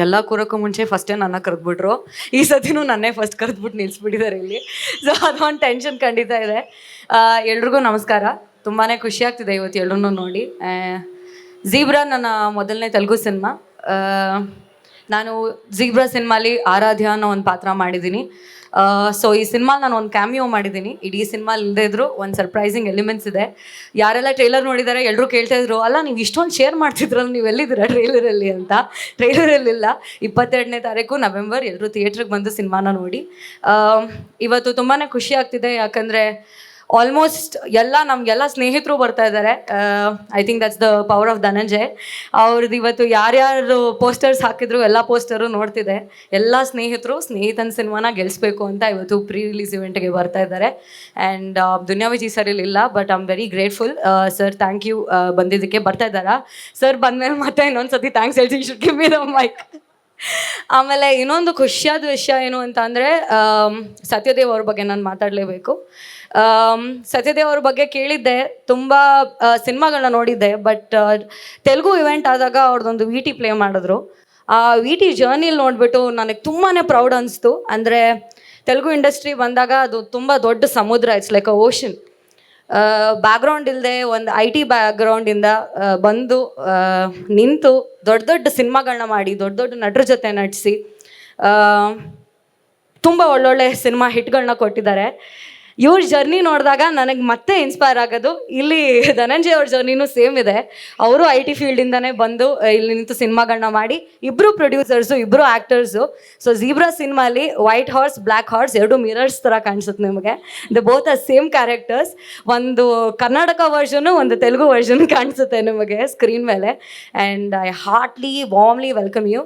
ಎಲ್ಲ ಕೂರಕ್ಕೂ ಮುಂಚೆ ಫಸ್ಟೇ ನನ್ನ ಕರೆದ್ಬಿಟ್ರು. ಈ ಸತಿನೂ ನನ್ನೇ ಫಸ್ಟ್ ಕರೆದ್ಬಿಟ್ಟು ನಿಲ್ಲಿಸ್ಬಿಟ್ಟಿದ್ದಾರೆ ಇಲ್ಲಿ. ಸೊ ಅದೊಂದು ಟೆನ್ಷನ್ ಖಂಡಿತ ಇದೆ. ಎಲ್ರಿಗೂ ನಮಸ್ಕಾರ. ತುಂಬಾ ಖುಷಿ ಆಗ್ತಿದೆ ಇವತ್ತು ಎಲ್ರೂ ನೋಡಿ. ಝೀಬ್ರಾ ನನ್ನ ಮೊದಲನೇ ತೆಲುಗು ಸಿನಿಮಾ. ನಾನು ಝೀಬ್ರಾ ಸಿನಿಮಾಲಿ ಆರಾಧ್ಯ ಅನ್ನೋ ಒಂದು ಪಾತ್ರ ಮಾಡಿದ್ದೀನಿ. ಸೊ ಈ ಸಿನಿಮಾ ನಾನು ಒಂದು ಕ್ಯಾಮಿಯೋ ಮಾಡಿದ್ದೀನಿ. ಇಡೀ ಸಿನಿಮಾ ಇಲ್ಲದೇ ಇದ್ರು ಒಂದು ಸರ್ಪ್ರೈಸಿಂಗ್ ಎಲಿಮೆಂಟ್ಸ್ ಇದೆ. ಯಾರೆಲ್ಲ ಟ್ರೈಲರ್ ನೋಡಿದ್ದಾರೆ ಎಲ್ಲರೂ ಕೇಳ್ತಾ ಇದ್ರು, ಅಲ್ಲ ನೀವು ಇಷ್ಟೊಂದು ಶೇರ್ ಮಾಡ್ತಿದ್ರಲ್ಲ, ನೀವು ಎಲ್ಲಿದ್ದೀರಾ ಟ್ರೈಲರಲ್ಲಿ ಅಂತ. ಟ್ರೈಲರಲ್ಲಿಲ್ಲ. 22ನೇ ತಾರೀಕು ನವೆಂಬರ್ ಎಲ್ಲರೂ ಥಿಯೇಟ್ರಿಗೆ ಬಂದು ಸಿನಿಮಾನ ನೋಡಿ. ಇವತ್ತು ತುಂಬಾ ಖುಷಿ ಆಗ್ತಿದೆ, ಯಾಕಂದರೆ ಆಲ್ಮೋಸ್ಟ್ ನಮಗೆಲ್ಲ ಸ್ನೇಹಿತರು ಬರ್ತಾ ಇದ್ದಾರೆ. I think that's the power of Dhananjay. ಅವ್ರದ್ದು ಇವತ್ತು ಯಾರ್ಯಾರು ಪೋಸ್ಟರ್ಸ್ ಹಾಕಿದ್ರು ಎಲ್ಲ ಪೋಸ್ಟರು ನೋಡ್ತಿದೆ. ಎಲ್ಲ ಸ್ನೇಹಿತನ ಸಿನಿಮಾನ ಗೆಲ್ಲಿಸ್ಬೇಕು ಅಂತ ಇವತ್ತು ಪ್ರೀ ರಿಲೀಸ್ ಇವೆಂಟ್ಗೆ ಬರ್ತಾ ಇದ್ದಾರೆ. ಆ್ಯಂಡ್ ದುನಿಯಾವಿಜಿ ಸರ್ ಇಲ್ಲಿಲ್ಲ, but I am very grateful. Sir thank you ಬಂದಿದ್ದಕ್ಕೆ. ಬರ್ತಾ ಇದ್ದಾರಾ ಸರ್? ಬಂದಮೇಲೆ ಮತ್ತೆ ಇನ್ನೊಂದು ಸತಿ ಥ್ಯಾಂಕ್ಸ್ ಹೇಳ್ತೀನಿ. Should give me the mic. ಆಮೇಲೆ ಇನ್ನೊಂದು ಖುಷಿಯಾದ ವಿಷಯ ಏನು ಅಂತ ಅಂದರೆ, ಸತ್ಯದೇವ್ ಅವ್ರ ಬಗ್ಗೆ ನಾನು ಮಾತಾಡಲೇಬೇಕು. ಸತ್ಯದೇವ್ ಅವ್ರ ಬಗ್ಗೆ ಕೇಳಿದ್ದೆ, ತುಂಬ ಸಿನಿಮಾಗಳನ್ನ ನೋಡಿದ್ದೆ, ಬಟ್ ತೆಲುಗು ಇವೆಂಟ್ ಆದಾಗ ಅವ್ರದ್ದೊಂದು VT ಪ್ಲೇ ಮಾಡಿದ್ರು. ಆ VT ಜರ್ನಿಲಿ ನೋಡಿಬಿಟ್ಟು ನನಗೆ ತುಂಬಾ ಪ್ರೌಡ್ ಅನಿಸ್ತು. ಅಂದರೆ ತೆಲುಗು ಇಂಡಸ್ಟ್ರಿ ಬಂದಾಗ ಅದು ತುಂಬ ದೊಡ್ಡ ಸಮುದ್ರ, it's like a ocean. Background ಇಲ್ಲದೆ ಒಂದು IT ಬ್ಯಾಕ್ಗ್ರೌಂಡಿಂದ ಬಂದು ನಿಂತು ದೊಡ್ಡ ಸಿನಿಮಾಗಳನ್ನ ಮಾಡಿ ದೊಡ್ಡ ನಟರ ಜೊತೆ ನಟಿಸಿ ತುಂಬ ಒಳ್ಳೊಳ್ಳೆ ಸಿನಿಮಾ ಹಿಟ್ಗಳನ್ನ ಕೊಟ್ಟಿದ್ದಾರೆ. ಇವ್ರ ಜರ್ನಿ ನೋಡಿದಾಗ ನನಗೆ ಮತ್ತೆ ಇನ್ಸ್ಪೈರ್ ಆಗೋದು, ಇಲ್ಲಿ ಧನಂಜಯ್ ಅವ್ರ ಜರ್ನಿನೂ ಸೇಮ್ ಇದೆ. ಅವರು IT ಫೀಲ್ಡಿಂದನೇ ಬಂದು ಇಲ್ಲಿ ನಿಂತು ಸಿನಿಮಾಗಳನ್ನ ಮಾಡಿ, ಇಬ್ಬರು ಪ್ರೊಡ್ಯೂಸರ್ಸು, ಇಬ್ಬರು ಆ್ಯಕ್ಟರ್ಸು. ಸೊ ಝೀಬ್ರಾ ಸಿನಿಮಾಲಿ ವೈಟ್ ಹಾರ್ಸ್, ಬ್ಲ್ಯಾಕ್ ಹಾರ್ಸ್ ಎರಡು ಮಿರರ್ಸ್ ಥರ ಕಾಣಿಸುತ್ತೆ ನಿಮಗೆ. The both are same characters. ಒಂದು ಕರ್ನಾಟಕ ವರ್ಷನು, ಒಂದು ತೆಲುಗು ವರ್ಷನ್ ಕಾಣಿಸುತ್ತೆ ನಿಮಗೆ ಸ್ಕ್ರೀನ್ ಮೇಲೆ. And I heartly warmly welcome you.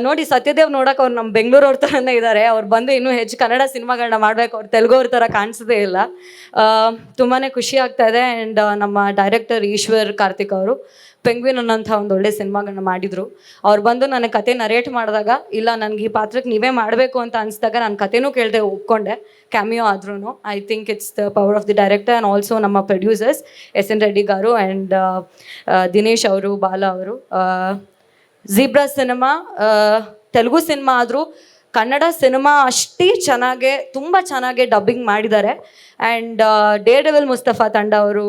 ನೋಡಿ, ಸತ್ಯದೇವ್ ನೋಡೋಕೆ ಅವ್ರು ನಮ್ಮ ಬೆಂಗಳೂರವ್ರ ಥರನೇ ಇದ್ದಾರೆ. ಅವ್ರು ಬಂದು ಇನ್ನೂ ಹೆಚ್ಚು ಕನ್ನಡ ಸಿನಿಮಾಗಳನ್ನ ಮಾಡಬೇಕು, ಅವ್ರು ತೆಲುಗವ್ರ ಥರ ಕಾಣಿಸೋದೇ ಇಲ್ಲ. ತುಂಬಾ ಖುಷಿ ಆಗ್ತಾ ಇದೆ. ಆ್ಯಂಡ್ ನಮ್ಮ ಡೈರೆಕ್ಟರ್ ಈಶ್ವರ್ ಕಾರ್ತಿಕ್ ಅವರು ಪೆಂಗ್ವಿನ್ ಅನ್ನೋಂಥ ಒಂದು ಒಳ್ಳೆ ಸಿನಿಮಾಗಳನ್ನ ಮಾಡಿದರು. ಅವ್ರು ಬಂದು ನನಗೆ ಕತೆ ನರೇಟ್ ಮಾಡಿದಾಗ, ಇಲ್ಲ ನನಗೆ ಈ ಪಾತ್ರಕ್ಕೆ ನೀವೇ ಮಾಡಬೇಕು ಅಂತ ಅನಿಸಿದಾಗ ನಾನು ಕತೆನೂ ಕೇಳದೆ ಒಪ್ಕೊಂಡೆ, ಕ್ಯಾಮಿಯೋ ಆದ್ರೂ. I think it's the power of the director and also ನಮ್ಮ producers SN Reddy garu and Dinesh ಅವರು, ಬಾಲಾ ಅವರು. ಝೀಬ್ರಾ ಸಿನಿಮಾ ತೆಲುಗು ಸಿನಿಮಾ ಆದರೂ ಕನ್ನಡ ಸಿನಿಮಾ ಅಷ್ಟೇ ತುಂಬ ಚೆನ್ನಾಗೆ ಡಬ್ಬಿಂಗ್ ಮಾಡಿದ್ದಾರೆ. ಆ್ಯಂಡ್ ಡೇರ್ ಡೆವಿಲ್ ಮುಸ್ತಫಾ ತಂಡ ಅವರು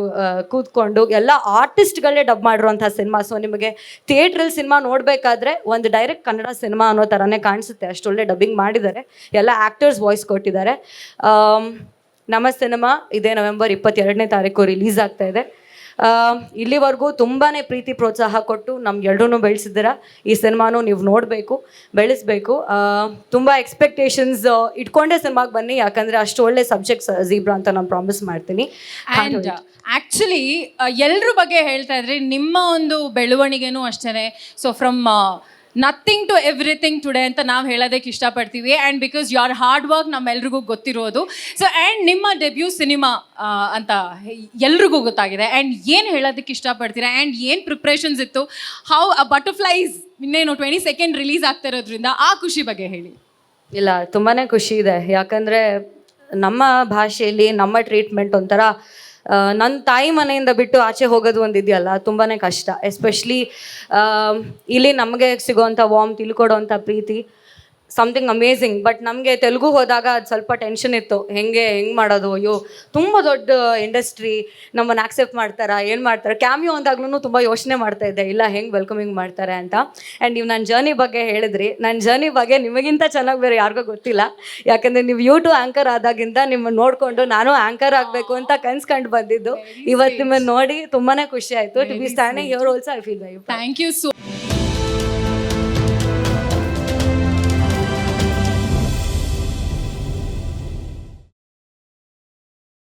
ಕೂತ್ಕೊಂಡು ಎಲ್ಲ ಆರ್ಟಿಸ್ಟ್ಗಳೇ ಡಬ್ ಮಾಡಿರುವಂಥ ಸಿನಿಮಾ. ಸೊ ನಿಮಗೆ ಥಿಯೇಟ್ರಲ್ಲಿ ಸಿನಿಮಾ ನೋಡಬೇಕಾದ್ರೆ ಒಂದು ಡೈರೆಕ್ಟ್ ಕನ್ನಡ ಸಿನಿಮಾ ಅನ್ನೋ ಥರನೇ ಕಾಣಿಸುತ್ತೆ, ಅಷ್ಟೊಳ್ಳೆ ಡಬ್ಬಿಂಗ್ ಮಾಡಿದ್ದಾರೆ. ಎಲ್ಲ ಆ್ಯಕ್ಟರ್ಸ್ ವಾಯ್ಸ್ ಕೊಟ್ಟಿದ್ದಾರೆ. ನಮ್ಮ ಸಿನಿಮಾ ಇದೇ ನವೆಂಬರ್ 22ನೇ ತಾರೀಕು ರಿಲೀಸ್ ಆಗ್ತಾ ಇದೆ. ಇಲ್ಲಿವರೆಗೂ ತುಂಬಾ ಪ್ರೀತಿ ಪ್ರೋತ್ಸಾಹ ಕೊಟ್ಟು ನಮ್ಗೆಲ್ರೂ ಬೆಳೆಸಿದ್ದೀರಾ. ಈ ಸಿನಿಮಾನು ನೀವು ನೋಡಬೇಕು, ಬೆಳೆಸಬೇಕು. ತುಂಬ ಎಕ್ಸ್ಪೆಕ್ಟೇಷನ್ಸ್ ಇಟ್ಕೊಂಡೇ ಸಿನಿಮಾಗೆ ಬನ್ನಿ, ಯಾಕಂದರೆ ಅಷ್ಟು ಒಳ್ಳೆ ಸಬ್ಜೆಕ್ಟ್ಸ್ ಝೀಬ್ರಾ ಅಂತ ನಾನು ಪ್ರಾಮಿಸ್ ಮಾಡ್ತೀನಿ. ಆ್ಯಂಡ್ ಆ್ಯಕ್ಚುಲಿ ಎಲ್ಲರ ಬಗ್ಗೆ ಹೇಳ್ತಾ ಇದ್ರಿ, ನಿಮ್ಮ ಒಂದು ಬೆಳವಣಿಗೆನೂ ಅಷ್ಟೇ. So from nothing to everything today ಅಂತ ನಾವು ಹೇಳೋದಕ್ಕೆ ಇಷ್ಟಪಡ್ತೀವಿ. And because your hard work ನಮ್ಮೆಲ್ರಿಗೂ ಗೊತ್ತಿರೋದು. ಸೊ ಆ್ಯಂಡ್ ನಿಮ್ಮ ಡೆಬ್ಯೂ ಸಿನಿಮಾ ಅಂತ ಎಲ್ರಿಗೂ ಗೊತ್ತಾಗಿದೆ. ಆ್ಯಂಡ್ ಏನು ಹೇಳೋದಕ್ಕೆ ಇಷ್ಟಪಡ್ತೀರಾ? ಆ್ಯಂಡ್ ಏನು ಪ್ರಿಪ್ರೇಷನ್ಸ್ ಇತ್ತು? ಹೌ ಬಟರ್ಫ್ಲೈಸ್ ಇನ್ನೇನು 22nd ರಿಲೀಸ್ ಆಗ್ತಾ ಇರೋದ್ರಿಂದ ಆ ಖುಷಿ ಬಗ್ಗೆ ಹೇಳಿ. ಇಲ್ಲ, ತುಂಬಾ ಖುಷಿ ಇದೆ. ಯಾಕಂದರೆ ನಮ್ಮ ಭಾಷೆಯಲ್ಲಿ ನಮ್ಮ ಟ್ರೀಟ್ಮೆಂಟ್ ಒಂಥರ, ನನ್ನ ತಾಯಿ ಮನೆಯಿಂದ ಬಿಟ್ಟು ಆಚೆ ಹೋಗೋದು ಒಂದಿದೆಯಲ್ಲ, ತುಂಬಾ ಕಷ್ಟ. ಎಸ್ಪೆಷಲಿ ಇಲ್ಲಿ ನಮಗೆ ಸಿಗೋವಂಥ ವಾರ್ಮ್ತ್, ಇಲ್ಲಿ ಕೊಡೋವಂಥ ಪ್ರೀತಿ ಸಮಥಿಂಗ್ ಅಮೇಝಿಂಗ್. ಬಟ್ ನಮಗೆ ತೆಲುಗು ಹೋದಾಗ ಅದು ಸ್ವಲ್ಪ ಟೆನ್ಷನ್ ಇತ್ತು, ಹೆಂಗೆ ಮಾಡೋದು, ಅಯ್ಯೋ ತುಂಬ ದೊಡ್ಡ ಇಂಡಸ್ಟ್ರಿ, ನಮ್ಮನ್ನು ಆಕ್ಸೆಪ್ಟ್ ಮಾಡ್ತಾರಾ, ಏನು ಮಾಡ್ತಾರೆ. ಕ್ಯಾಮಿಯೋ ಅಂದಾಗ್ಲೂ ತುಂಬ ಯೋಚನೆ ಮಾಡ್ತಾಯಿದ್ದೆ, ಇಲ್ಲ ಹೆಂಗೆ ವೆಲ್ಕಮಿಂಗ್ ಮಾಡ್ತಾರೆ ಅಂತ. ಆ್ಯಂಡ್ ನೀವು ನನ್ನ ಜರ್ನಿ ಬಗ್ಗೆ ಹೇಳಿದ್ರಿ. ನನ್ನ ಜರ್ನಿ ಬಗ್ಗೆ ನಿಮಗಿಂತ ಚೆನ್ನಾಗಿ ಬೇರೆ ಯಾರಿಗೂ ಗೊತ್ತಿಲ್ಲ. ಯಾಕಂದರೆ ನೀವು YouTube ಆ್ಯಂಕರ್ ಆದಾಗಿಂದ ನಿಮ್ಮನ್ನು ನೋಡಿಕೊಂಡು ನಾನು ಆ್ಯಂಕರ್ ಆಗಬೇಕು ಅಂತ ಕನ್ಸ್ಕೊಂಡು ಬಂದಿದ್ದು. ಇವತ್ತು ನಿಮ್ಮನ್ನು ನೋಡಿ ತುಂಬಾ ಖುಷಿ ಆಯಿತು. To be standing here also I feel very. Thank you so